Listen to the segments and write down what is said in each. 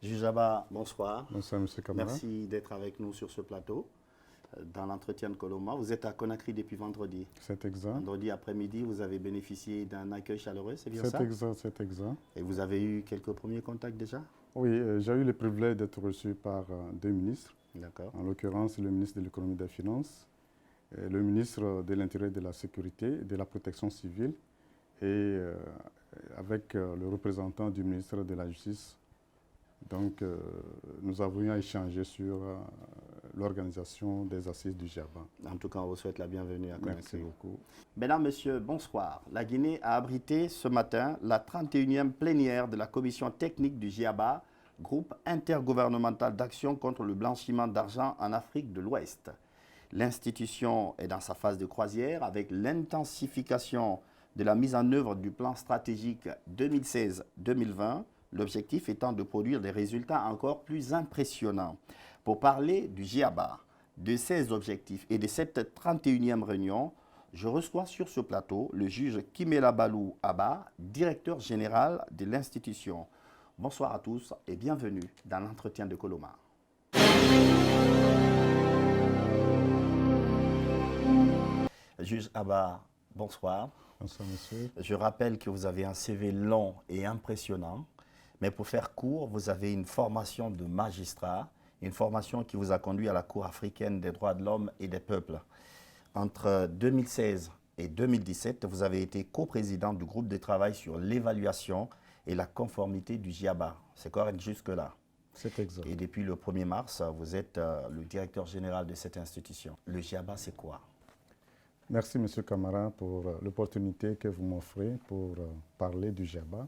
Juge Abba, bonsoir. Bonsoir, M. Kamara. Merci d'être avec nous sur ce plateau. Dans l'entretien de Coloma, vous êtes à Conakry depuis vendredi. C'est exact. Vendredi après-midi, vous avez bénéficié d'un accueil chaleureux, c'est bien ça? C'est exact, c'est exact. Et vous avez eu quelques premiers contacts déjà? Oui, j'ai eu le privilège d'être reçu par deux ministres. D'accord. En l'occurrence, le ministre de l'Économie et des Finances, et le ministre de l'Intérieur et de la Sécurité et de la Protection civile, et avec le représentant du ministre de la Justice. Donc, nous avons eu à échanger sur l'organisation des assises du GIABA. En tout cas, on vous souhaite la bienvenue à Conakry. Merci beaucoup. Mesdames, Messieurs, bonsoir. La Guinée a abrité ce matin la 31e plénière de la commission technique du GIABA, groupe intergouvernemental d'action contre le blanchiment d'argent en Afrique de l'Ouest. L'institution est dans sa phase de croisière avec l'intensification de la mise en œuvre du plan stratégique 2016-2020, l'objectif étant de produire des résultats encore plus impressionnants. Pour parler du GIABA, de ses objectifs et de cette 31e réunion, je reçois sur ce plateau le juge Kimela Balou Abba, directeur général de l'institution. Bonsoir à tous et bienvenue dans l'entretien de Coloma. Juge Abba, bonsoir. Bonsoir, monsieur. Je rappelle que vous avez un CV long et impressionnant, mais pour faire court, vous avez une formation de magistrat, une formation qui vous a conduit à la Cour africaine des droits de l'homme et des peuples. Entre 2016 et 2017, vous avez été coprésident du groupe de travail sur l'évaluation et la conformité du GIABA. C'est correct jusque-là? C'est exact. Et depuis le 1er mars, vous êtes le directeur général de cette institution. Le GIABA, c'est quoi? Merci, M. Kamara, pour l'opportunité que vous m'offrez pour parler du GIABA.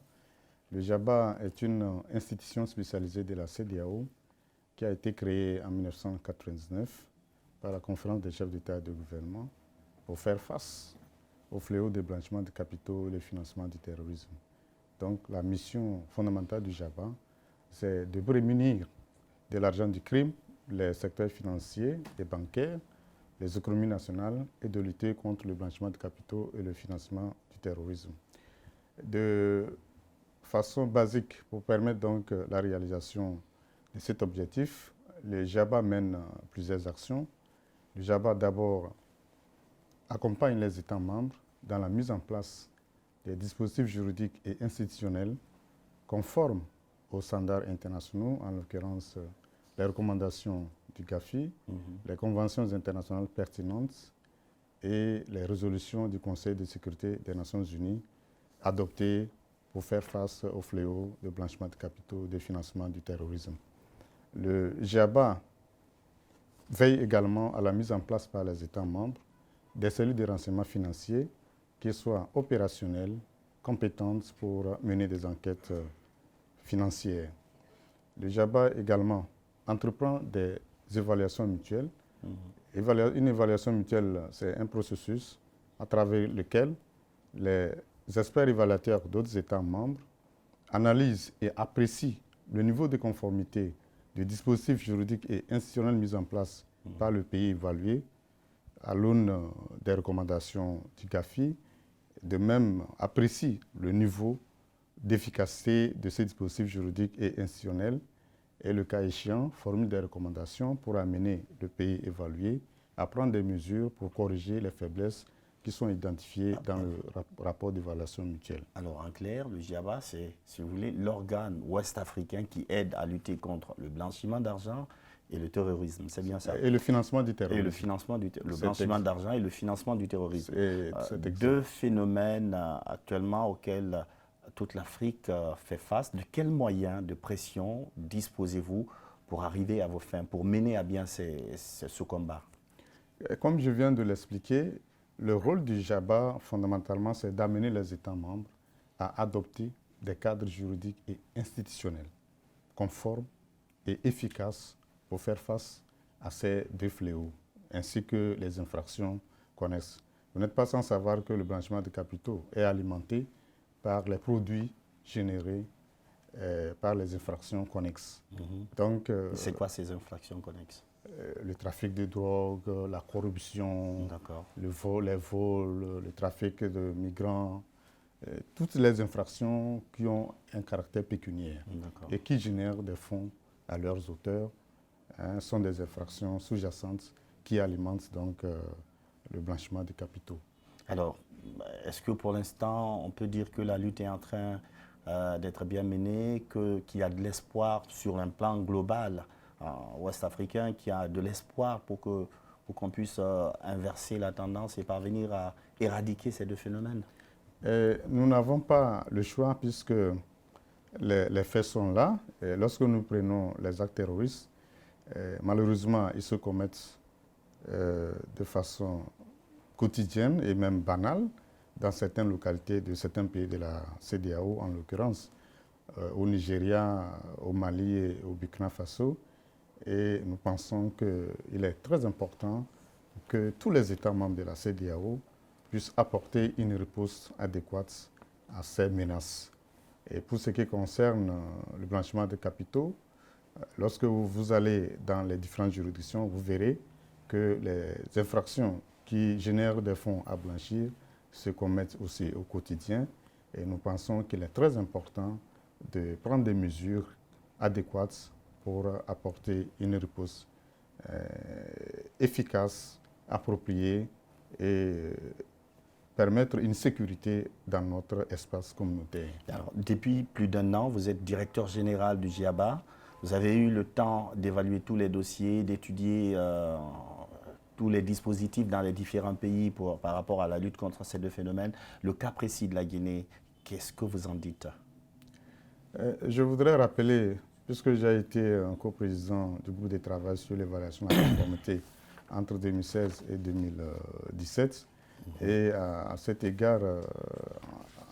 Le GIABA est une institution spécialisée de la CEDEAO qui a été créée en 1999 par la conférence des chefs d'État et de gouvernement pour faire face au fléau des blanchiments de capitaux et le financement du terrorisme. Donc la mission fondamentale du GIABA, c'est de prémunir de l'argent du crime les secteurs financiers et bancaires, les économies nationales et de lutter contre le blanchiment de capitaux et le financement du terrorisme. De façon basique, pour permettre donc la réalisation de cet objectif, le GIABA mène plusieurs actions. Le GIABA d'abord accompagne les États membres dans la mise en place des dispositifs juridiques et institutionnels conformes aux standards internationaux, en l'occurrence les recommandations du GAFI, les conventions internationales pertinentes et les résolutions du Conseil de sécurité des Nations Unies adoptées pour faire face au fléau de blanchiment de capitaux et de financement du terrorisme. Le GIABA veille également à la mise en place par les États membres des cellules de renseignement financier qui soient opérationnelles, compétentes pour mener des enquêtes financières. Le GIABA également entreprend des évaluations mutuelles. Une évaluation mutuelle, c'est un processus à travers lequel les experts évaluateurs d'autres États membres analysent et apprécient le niveau de conformité des dispositifs juridiques et institutionnels mis en place par le pays évalué à l'aune des recommandations du GAFI, de même apprécient le niveau d'efficacité de ces dispositifs juridiques et institutionnels et, le cas échéant, formule des recommandations pour amener le pays évalué à prendre des mesures pour corriger les faiblesses qui sont identifiées dans le rapport d'évaluation mutuelle. Alors, en clair, le GIABA, c'est, si vous voulez, l'organe ouest-africain qui aide à lutter contre le blanchiment d'argent et le terrorisme. C'est bien ça? Et le financement du terrorisme. Et le financement du le blanchiment d'argent et le financement du terrorisme. C'est deux phénomènes actuellement auxquels toute l'Afrique fait face. De quels moyens de pression disposez-vous pour arriver à vos fins, pour mener à bien ce combat? Comme je viens de l'expliquer, le rôle du GIABA, fondamentalement, c'est d'amener les États membres à adopter des cadres juridiques et institutionnels conformes et efficaces pour faire face à ces deux fléaux, ainsi que les infractions connexes. Vous n'êtes pas sans savoir que le blanchiment de capitaux est alimenté par les produits générés par les infractions connexes. Donc, c'est quoi ces infractions connexes? Le trafic de drogue, la corruption, les vols, le trafic de migrants, toutes les infractions qui ont un caractère pécuniaire et qui génèrent des fonds à leurs auteurs sont des infractions sous-jacentes qui alimentent donc le blanchiment des capitaux. Alors, est-ce que pour l'instant, on peut dire que la lutte est en train d'être bien menée, qu'il y a de l'espoir sur un plan global ouest-africain, qu'il y a de l'espoir pour qu'on puisse inverser la tendance et parvenir à éradiquer ces deux phénomènes? Nous n'avons pas le choix puisque les faits sont là. Et lorsque nous prenons les actes terroristes, malheureusement, ils se commettent de façon quotidienne et même banale dans certaines localités de certains pays de la CEDEAO, en l'occurrence au Nigeria, au Mali et au Burkina Faso. Et nous pensons qu'il est très important que tous les États membres de la CEDEAO puissent apporter une réponse adéquate à ces menaces. Et pour ce qui concerne le blanchiment de capitaux, lorsque vous allez dans les différentes juridictions, vous verrez que les infractions qui génèrent des fonds à blanchir se commettent aussi au quotidien. Et nous pensons qu'il est très important de prendre des mesures adéquates pour apporter une réponse efficace, appropriée et permettre une sécurité dans notre espace communautaire. Alors, depuis plus d'1 an, vous êtes directeur général du GIABA. Vous avez eu le temps d'évaluer tous les dossiers, d'étudier tous les dispositifs dans les différents pays par rapport à la lutte contre ces deux phénomènes. Le cas précis de la Guinée, qu'est-ce que vous en dites? Je voudrais rappeler, puisque j'ai été un coprésident du groupe de travail sur l'évaluation de la conformité entre 2016 et 2017, et à cet égard,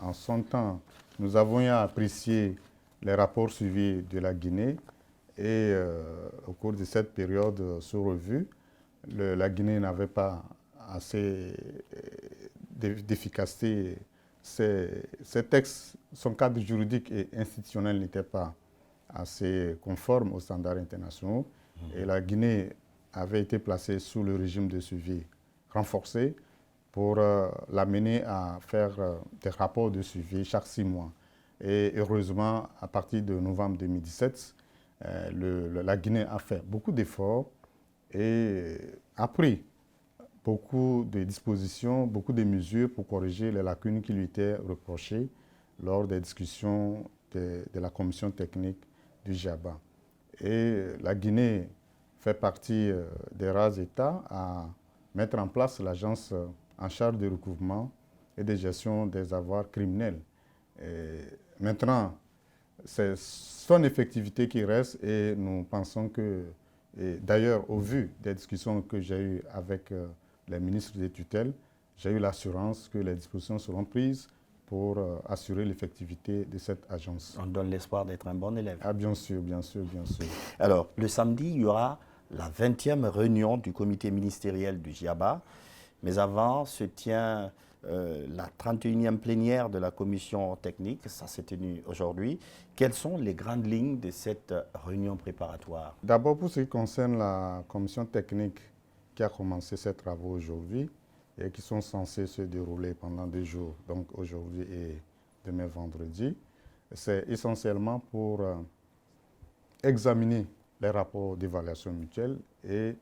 en son temps, nous avons eu à apprécier les rapports suivis de la Guinée et au cours de cette période sous revue, la Guinée n'avait pas assez d'efficacité. Ces textes, son cadre juridique et institutionnel n'était pas assez conforme aux standards internationaux et la Guinée avait été placée sous le régime de suivi renforcé pour l'amener à faire des rapports de suivi chaque 6 mois. Et heureusement, à partir de novembre 2017, la Guinée a fait beaucoup d'efforts et a pris beaucoup de dispositions, beaucoup de mesures pour corriger les lacunes qui lui étaient reprochées lors des discussions de la commission technique du GIABA. Et la Guinée fait partie des rares États à mettre en place l'agence en charge du recouvrement et de gestion des avoirs criminels. Et maintenant, c'est son effectivité qui reste et nous pensons que, d'ailleurs, au vu des discussions que j'ai eues avec les ministres des tutelles, j'ai eu l'assurance que les dispositions seront prises pour assurer l'effectivité de cette agence. On donne l'espoir d'être un bon élève. Ah, bien sûr, bien sûr, bien sûr. Alors, le samedi, il y aura la 20e réunion du comité ministériel du GIABA. Mais avant se tient la 31e plénière de la commission technique. Ça s'est tenu aujourd'hui. Quelles sont les grandes lignes de cette réunion préparatoire? D'abord, pour ce qui concerne la commission technique qui a commencé ses travaux aujourd'hui et qui sont censés se dérouler pendant 2 jours, donc aujourd'hui et demain vendredi, c'est essentiellement pour examiner les rapports d'évaluation mutuelle et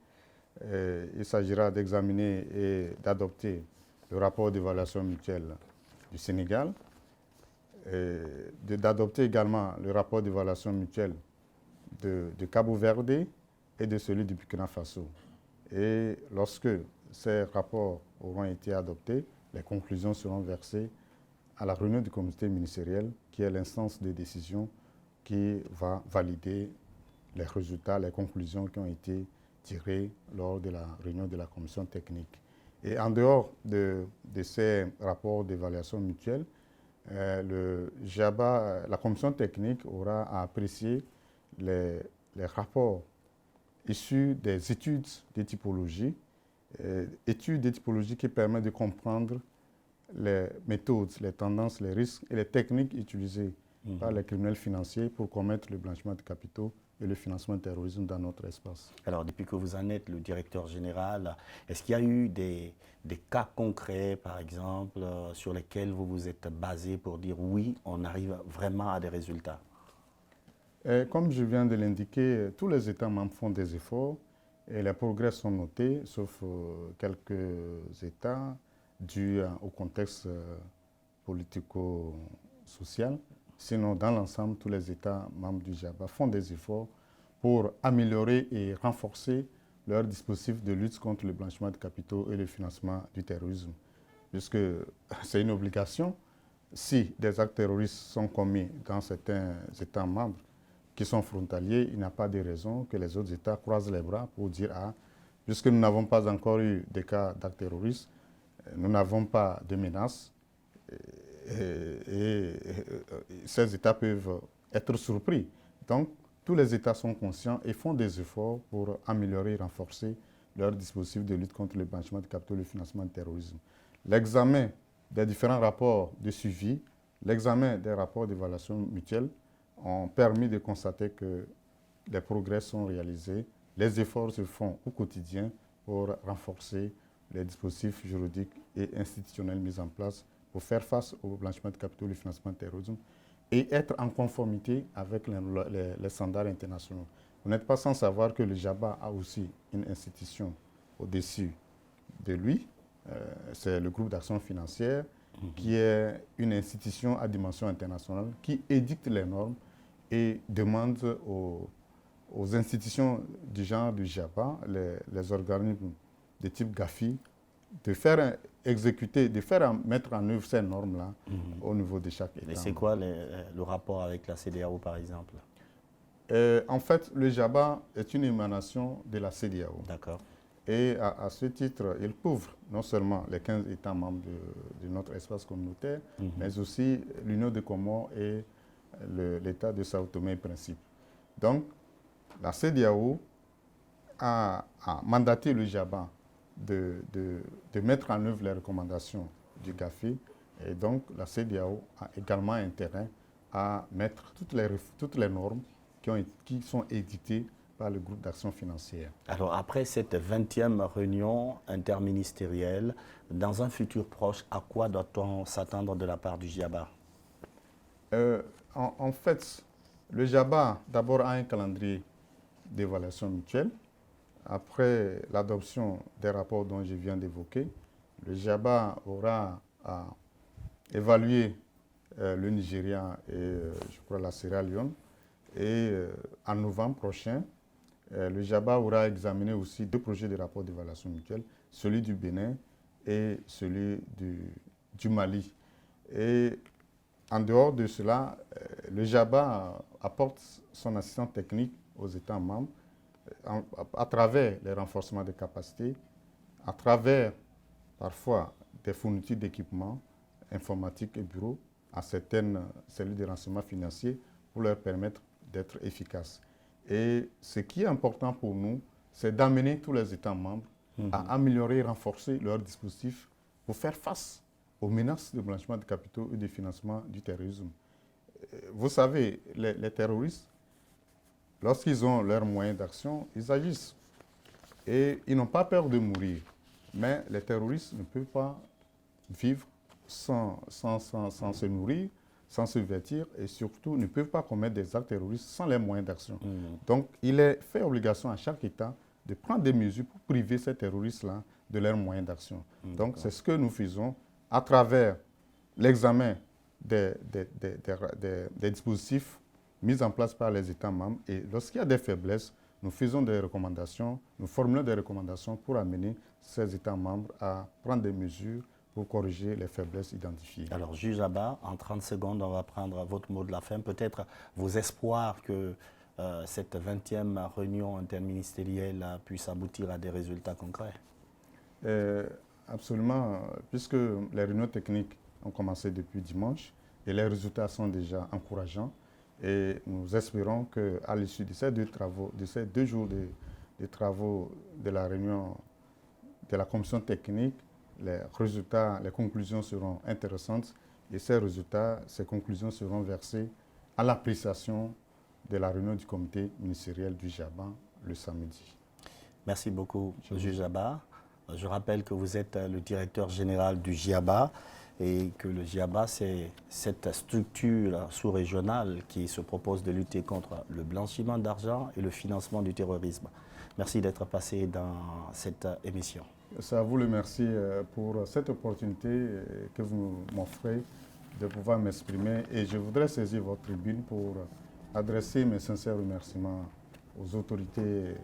il s'agira d'examiner et d'adopter le rapport d'évaluation mutuelle du Sénégal, d'adopter également le rapport d'évaluation mutuelle de Cabo Verde et de celui du Burkina Faso. Et lorsque ces rapports auront été adoptés, les conclusions seront versées à la réunion du comité ministériel, qui est l'instance de décision qui va valider les résultats, les conclusions qui ont été tirées lors de la réunion de la commission technique. Et en dehors de ces rapports d'évaluation mutuelle, le GIABA, la commission technique aura à apprécier les rapports issus des études de typologie, études de typologie qui permettent de comprendre les méthodes, les tendances, les risques et les techniques utilisées par les criminels financiers pour commettre le blanchiment de capitaux et le financement du terrorisme dans notre espace. Alors, depuis que vous en êtes le directeur général, est-ce qu'il y a eu des cas concrets, par exemple, sur lesquels vous vous êtes basé pour dire oui, on arrive vraiment à des résultats? Et comme je viens de l'indiquer, tous les États membres font des efforts et les progrès sont notés, sauf quelques États dus au contexte politico-social. Sinon, dans l'ensemble, tous les États membres du GIABA font des efforts pour améliorer et renforcer leur dispositif de lutte contre le blanchiment de capitaux et le financement du terrorisme. Puisque c'est une obligation, si des actes terroristes sont commis dans certains États membres qui sont frontaliers, il n'y a pas de raison que les autres États croisent les bras pour dire « Ah, puisque nous n'avons pas encore eu de cas d'actes terroristes, nous n'avons pas de menaces, et ces États peuvent être surpris. » Donc, tous les États sont conscients et font des efforts pour améliorer et renforcer leur dispositif de lutte contre le blanchiment de capitaux et le financement du terrorisme. L'examen des différents rapports de suivi, l'examen des rapports d'évaluation mutuelle ont permis de constater que les progrès sont réalisés, les efforts se font au quotidien pour renforcer les dispositifs juridiques et institutionnels mis en place pour faire face au blanchiment de capitaux et le financement du terrorisme et être en conformité avec les standards internationaux. Vous n'êtes pas sans savoir que le GIABA a aussi une institution au-dessus de lui, c'est le groupe d'action financière, qui est une institution à dimension internationale qui édicte les normes et demande aux institutions du genre du GIABA, les organismes de type GAFI, de faire exécuter, de faire mettre en œuvre ces normes-là au niveau de chaque État. Et c'est quoi le rapport avec la CEDEAO, par exemple? En fait, le GIABA est une émanation de la CEDEAO. D'accord. Et à ce titre, il couvre non seulement les 15 États membres de notre espace communautaire, mais aussi l'Union des Comores et l'État de Sao Tomé et Principe. Donc, la CEDEAO a mandaté le GIABA de mettre en œuvre les recommandations du GAFI. Et donc, la CEDEAO a également intérêt à mettre toutes les normes qui sont éditées par le groupe d'action financière. Alors, après cette 20e réunion interministérielle, dans un futur proche, à quoi doit-on s'attendre de la part du GIABA? En fait, le GIABA, d'abord, a un calendrier d'évaluation mutuelle. Après l'adoption des rapports dont je viens d'évoquer, le GIABA aura à évaluer le Nigeria et, je crois, la Sierra Leone. Et en novembre prochain, le GIABA aura examiné aussi 2 projets de rapport d'évaluation mutuelle, celui du Bénin et celui du Mali. Et en dehors de cela, le GIABA apporte son assistance technique aux États membres à travers les renforcements des capacités, à travers parfois des fournitures d'équipements informatiques et bureaux à certaines cellules de renseignement financier pour leur permettre d'être efficaces. Et ce qui est important pour nous, c'est d'amener tous les États membres à améliorer et renforcer leurs dispositifs pour faire face aux menaces de blanchiment de capitaux et de financement du terrorisme. Vous savez, les terroristes, lorsqu'ils ont leurs moyens d'action, ils agissent. Et ils n'ont pas peur de mourir. Mais les terroristes ne peuvent pas vivre sans se nourrir, sans se vêtir et surtout ne peuvent pas commettre des actes terroristes sans les moyens d'action. Donc, il est fait obligation à chaque État de prendre des mesures pour priver ces terroristes-là de leurs moyens d'action. Donc, c'est ce que nous faisons à travers l'examen des dispositifs mis en place par les États membres. Et lorsqu'il y a des faiblesses, nous faisons des recommandations, nous formulons des recommandations pour amener ces États membres à prendre des mesures pour corriger les faiblesses identifiées. Alors, juge Abba, en 30 secondes, on va prendre votre mot de la fin. Peut-être vos espoirs que cette 20e réunion interministérielle puisse aboutir à des résultats concrets. Absolument, puisque les réunions techniques ont commencé depuis dimanche et les résultats sont déjà encourageants. Et nous espérons qu'à l'issue de ces 2 jours de travaux de la réunion de la commission technique, les résultats, les conclusions seront intéressantes et ces résultats, ces conclusions seront versées à l'appréciation de la réunion du comité ministériel du JABA le samedi. Merci beaucoup, juge Abba. Je rappelle que vous êtes le directeur général du JIABA et que le JIABA, c'est cette structure sous-régionale qui se propose de lutter contre le blanchiment d'argent et le financement du terrorisme. Merci d'être passé dans cette émission. C'est à vous le merci pour cette opportunité que vous m'offrez de pouvoir m'exprimer. Et je voudrais saisir votre tribune pour adresser mes sincères remerciements aux autorités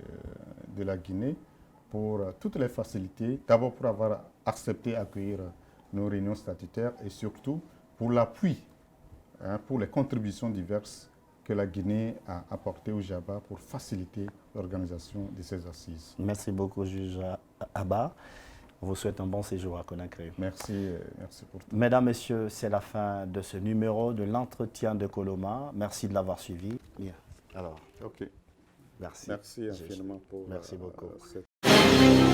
de la Guinée pour toutes les facilités, d'abord pour avoir accepté d'accueillir nos réunions statutaires et surtout pour l'appui, pour les contributions diverses que la Guinée a apportées au JABA pour faciliter l'organisation de ces assises. Merci beaucoup, juge Abba. On vous souhaite un bon séjour à Conakry. Merci, merci pour tout. Mesdames, Messieurs, c'est la fin de ce numéro de l'entretien de Coloma. Merci de l'avoir suivi. Bien. Alors, OK. merci. Merci infiniment pour Merci beaucoup. cette